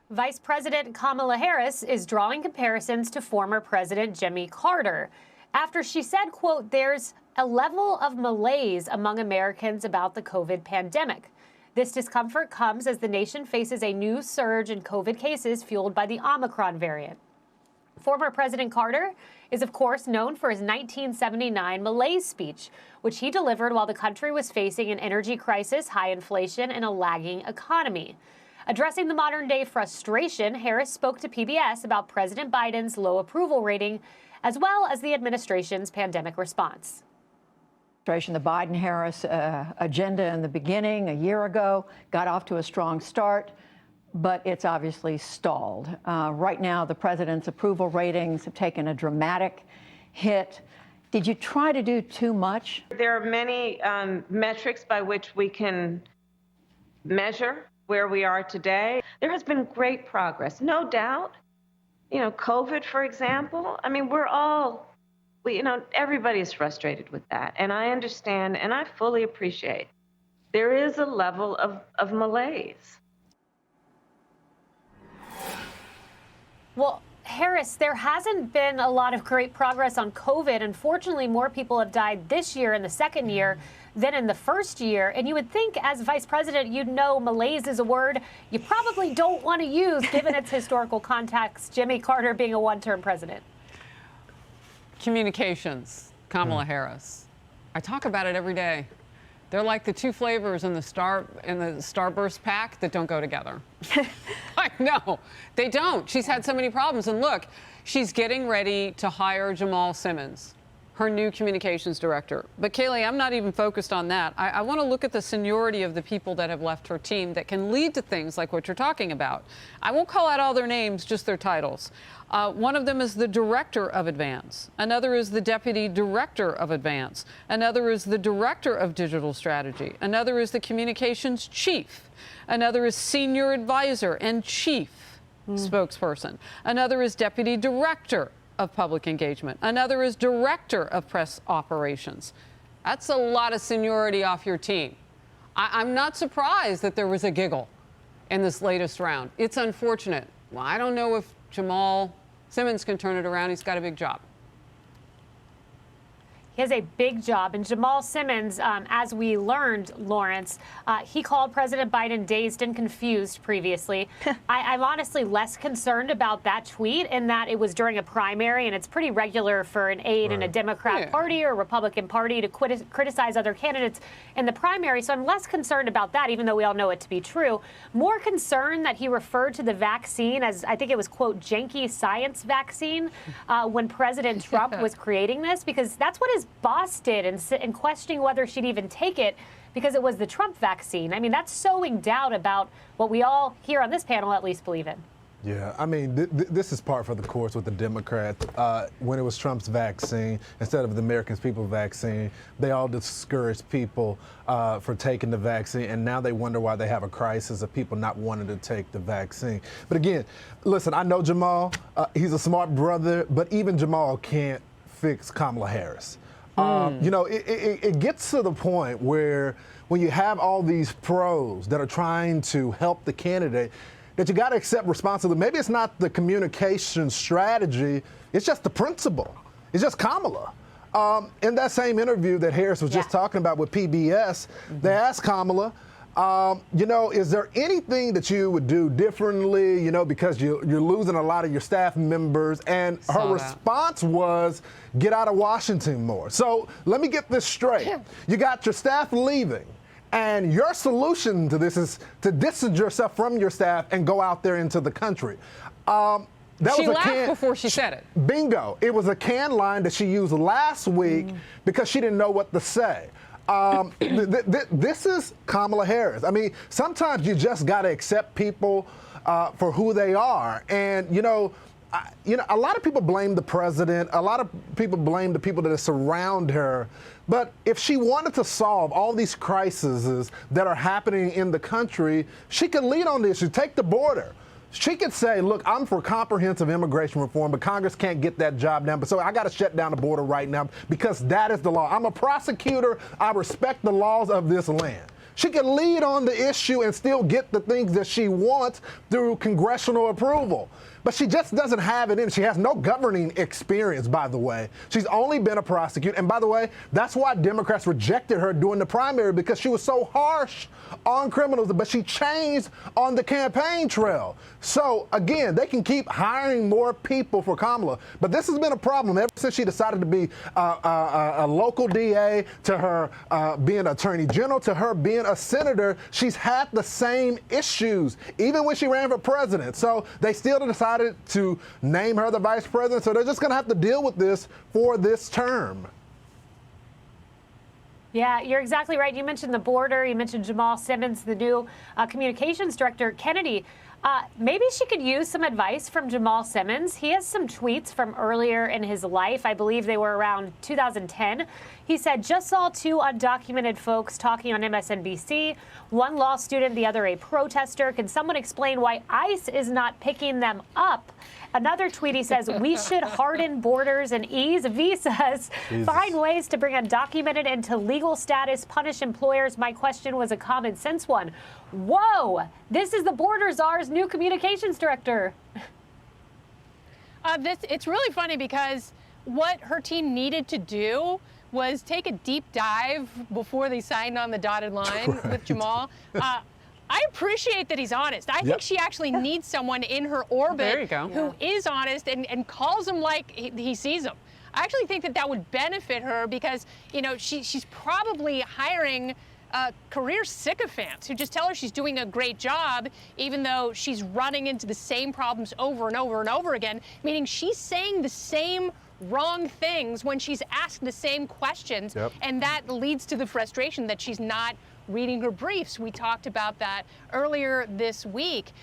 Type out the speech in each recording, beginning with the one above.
Vice President Kamala Harris is drawing comparisons to former President Jimmy Carter after she said, quote, there's a level of malaise among Americans about the COVID pandemic. This discomfort comes as the nation faces a new surge in COVID cases fueled by the Omicron variant. Former President Carter is, of course, known for his 1979 malaise speech, which he delivered while the country was facing an energy crisis, high inflation, and a lagging economy. Addressing the modern-day frustration, Harris spoke to PBS about President Biden's low approval rating, as well as the administration's pandemic response. The Biden-Harris agenda in the beginning, a year ago, got off to a strong start, but it's obviously stalled. Right now, the president's approval ratings have taken a dramatic hit. Did you try to do too much? There are many metrics by which we can measure where we are today. There has been great progress, no doubt. You know, COVID, for example, I mean, everybody is frustrated with that. And I understand and I fully appreciate there is a level of malaise. Well, Harris, there hasn't been a lot of great progress on COVID. Unfortunately, more people have died this year in the second year than in the first year. And you would think as vice president, you'd know malaise is a word you probably don't want to use given its historical context, Jimmy Carter being a one-term president. Communications, Kamala Harris. I talk about it every day. They're like the two flavors in the Starburst pack that don't go together. I know, they don't. She's had so many problems. And look, she's getting ready to hire Jamal Simmons, her new communications director. But Kayleigh, I'm not even focused on that. I want to look at the seniority of the people that have left her team that can lead to things like what you're talking about. I won't call out all their names, just their titles. One of them is the director of Advance. Another is the deputy director of Advance. Another is the director of digital strategy. Another is the communications chief. Another is senior advisor and chief spokesperson. Another is deputy director of public engagement. Another is director of press operations. That's a lot of seniority off your team. I'm not surprised that there was a giggle in this latest round. It's unfortunate. Well, I don't know if Jamal Simmons can turn it around. He's got a big job. He has a big job. And Jamal Simmons, as we learned, Lawrence, he called President Biden dazed and confused previously. I'm honestly less concerned about that tweet in that it was during a primary, and it's pretty regular for an aide in a Democrat party or Republican party to criticize other candidates in the primary. So I'm less concerned about that, even though we all know it to be true. More concerned that he referred to the vaccine as, I think it was, quote, janky science vaccine when President Trump was creating this, because that's what his boss did in questioning whether she'd even take it because it was the Trump vaccine. I mean, that's sowing doubt about what we all here on this panel at least believe in. Yeah, I mean, this is par for the course with the Democrats. When it was Trump's vaccine, instead of the American People's vaccine, they all discouraged people for taking the vaccine, and now they wonder why they have a crisis of people not wanting to take the vaccine. But again, listen, I know Jamal. He's a smart brother, but even Jamal can't fix Kamala Harris. You know, it gets to the point where when you have all these pros that are trying to help the candidate, that you got to accept responsibility. Maybe it's not the communication strategy, it's just the principle. It's just Kamala. In that same interview that Harris was just talking about with PBS, they asked Kamala, you know, is there anything that you would do differently, you know, because you're losing a lot of your staff members? And her response was, get out of Washington more. So let me get this straight. You got your staff leaving, and your solution to this is to distance yourself from your staff and go out there into the country. She laughed before she said it. Bingo. It was a canned line that she used last week because she didn't know what to say. This is Kamala Harris. I mean, sometimes you just got to accept people for who they are. And, you know, a lot of people blame the president. A lot of people blame the people that surround her. But if she wanted to solve all these crises that are happening in the country, she could lead on this. She take the border. She could say, look, I'm for comprehensive immigration reform, but Congress can't get that job done. But so I got to shut down the border right now because that is the law. I'm a prosecutor. I respect the laws of this land. She can lead on the issue and still get the things that she wants through congressional approval. But she just doesn't have it in. She has no governing experience, by the way. She's only been a prosecutor. And by the way, that's why Democrats rejected her during the primary, because she was so harsh on criminals, but she changed on the campaign trail. So again, they can keep hiring more people for Kamala, but this has been a problem ever since she decided to be a local DA, to her being attorney general, to her being a senator. She's had the same issues, even when she ran for president. So they still decided to name her the vice president. So they're just going to have to deal with this for this term. Yeah, you're exactly right. You mentioned the border. You mentioned Jamal Simmons, the new communications director. Kennedy, maybe she could use some advice from Jamal Simmons. He has some tweets from earlier in his life. I believe they were around 2010. He said, just saw two undocumented folks talking on MSNBC, one law student, the other a protester. Can someone explain why ICE is not picking them up? Another tweet, he says, we should harden borders and ease visas, find ways to bring undocumented into legal status, punish employers. My question was a common sense one. Whoa, this is the border czar's new communications director. It's really funny because what her team needed to do was take a deep dive before they signed on the dotted line with Jamal. I appreciate that he's honest. I think she actually needs someone in her orbit who is honest and calls him like he sees him. I actually think that that would benefit her because, you know, she's probably hiring career sycophants who just tell her she's doing a great job, even though she's running into the same problems over and over and over again, meaning she's saying the same wrong things when she's asked the same questions, and that leads to the frustration that she's not reading her briefs. We talked about that earlier this week.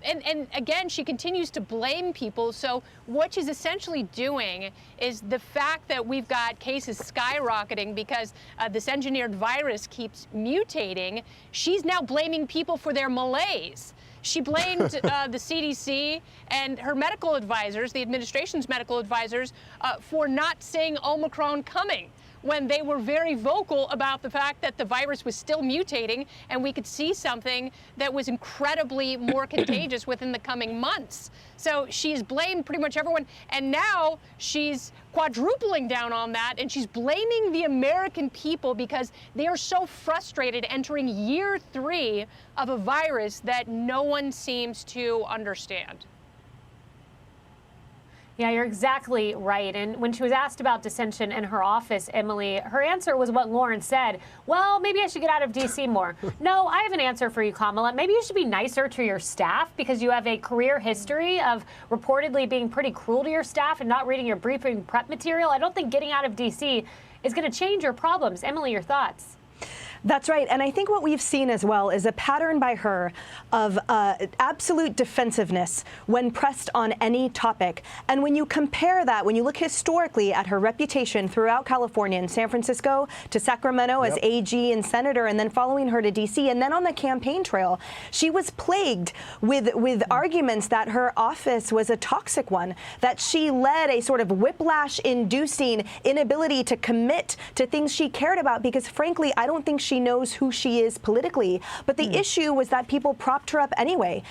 And again, she continues to blame people. So what she's essentially doing is the fact that we've got cases skyrocketing because this engineered virus keeps mutating. She's now blaming people for their malaise. She blamed the CDC and her medical advisors, the administration's medical advisors, for not seeing Omicron coming, when they were very vocal about the fact that the virus was still mutating and we could see something that was incredibly more contagious within the coming months. So she's blamed pretty much everyone, and now she's quadrupling down on that, and she's blaming the American people because they are so frustrated entering year 3 of a virus that no one seems to understand. Yeah, you're exactly right. And when she was asked about dissension in her office, Emily, her answer was what Lauren said. Well, maybe I should get out of D.C. more. No, I have an answer for you, Kamala. Maybe you should be nicer to your staff because you have a career history of reportedly being pretty cruel to your staff and not reading your briefing prep material. I don't think getting out of D.C. is going to change your problems. Emily, your thoughts? That's right. And I think what we've seen as well is a pattern by her of absolute defensiveness when pressed on any topic. And when you compare that, when you look historically at her reputation throughout California and San Francisco to Sacramento as AG and senator, and then following her to D.C., and then on the campaign trail, she was plagued with arguments that her office was a toxic one, that she led a sort of whiplash-inducing inability to commit to things she cared about because, frankly, I don't think she knows who she is politically. But the issue was that people propped her up anyway.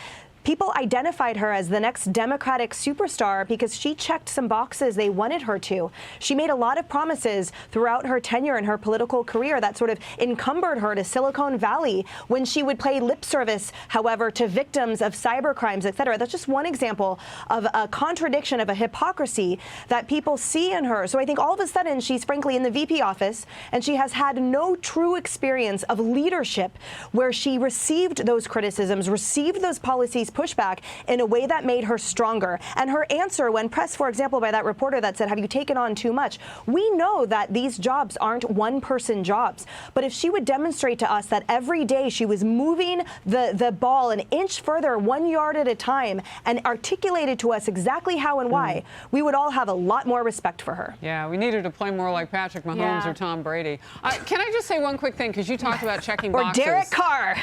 People identified her as the next Democratic superstar because she checked some boxes they wanted her to. She made a lot of promises throughout her tenure and her political career that sort of encumbered her to Silicon Valley when she would pay lip service, however, to victims of cyber crimes, et cetera. That's just one example of a contradiction, of a hypocrisy that people see in her. So I think all of a sudden she's frankly in the VP office and she has had no true experience of leadership where she received those criticisms, received those policies pushback in a way that made her stronger. And her answer when pressed, for example, by that reporter that said, have you taken on too much? We know that these jobs aren't one-person jobs. But if she would demonstrate to us that every day she was moving the ball an inch further, 1 yard at a time, and articulated to us exactly how and why, we would all have a lot more respect for her. Yeah, we need her to play more like Patrick Mahomes or Tom Brady. Can I just say one quick thing? Because you talked about checking boxes. Or Derek Carr.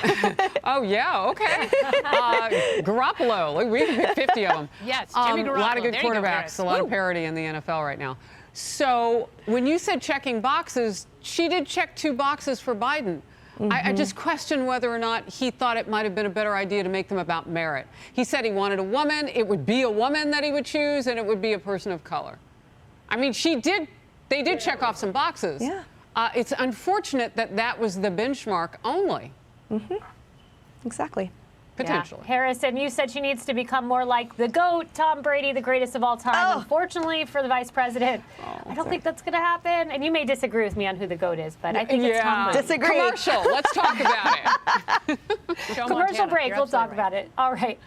Oh, yeah, okay. Garoppolo, we can pick 50 of them. Yes, Jimmy Garoppolo. A lot of good There you go, quarterbacks, Harris. a lot of parity in the NFL right now. So when you said checking boxes, she did check 2 boxes for Biden. I just question whether or not he thought it might have been a better idea to make them about merit. He said he wanted a woman. It would be a woman that he would choose, and it would be a person of color. I mean, they did check off some boxes. Yeah. It's unfortunate that that was the benchmark only. Exactly. Potentially. Yeah. Harris, and you said she needs to become more like the GOAT, Tom Brady, the greatest of all time. Oh. Unfortunately for the vice president, I don't think that's going to happen. And you may disagree with me on who the GOAT is, but I think it's Tom Brady. Disagree. Commercial. Let's talk about it. Joe Commercial Montana. break. You're We'll talk absolutely right. about it. All right.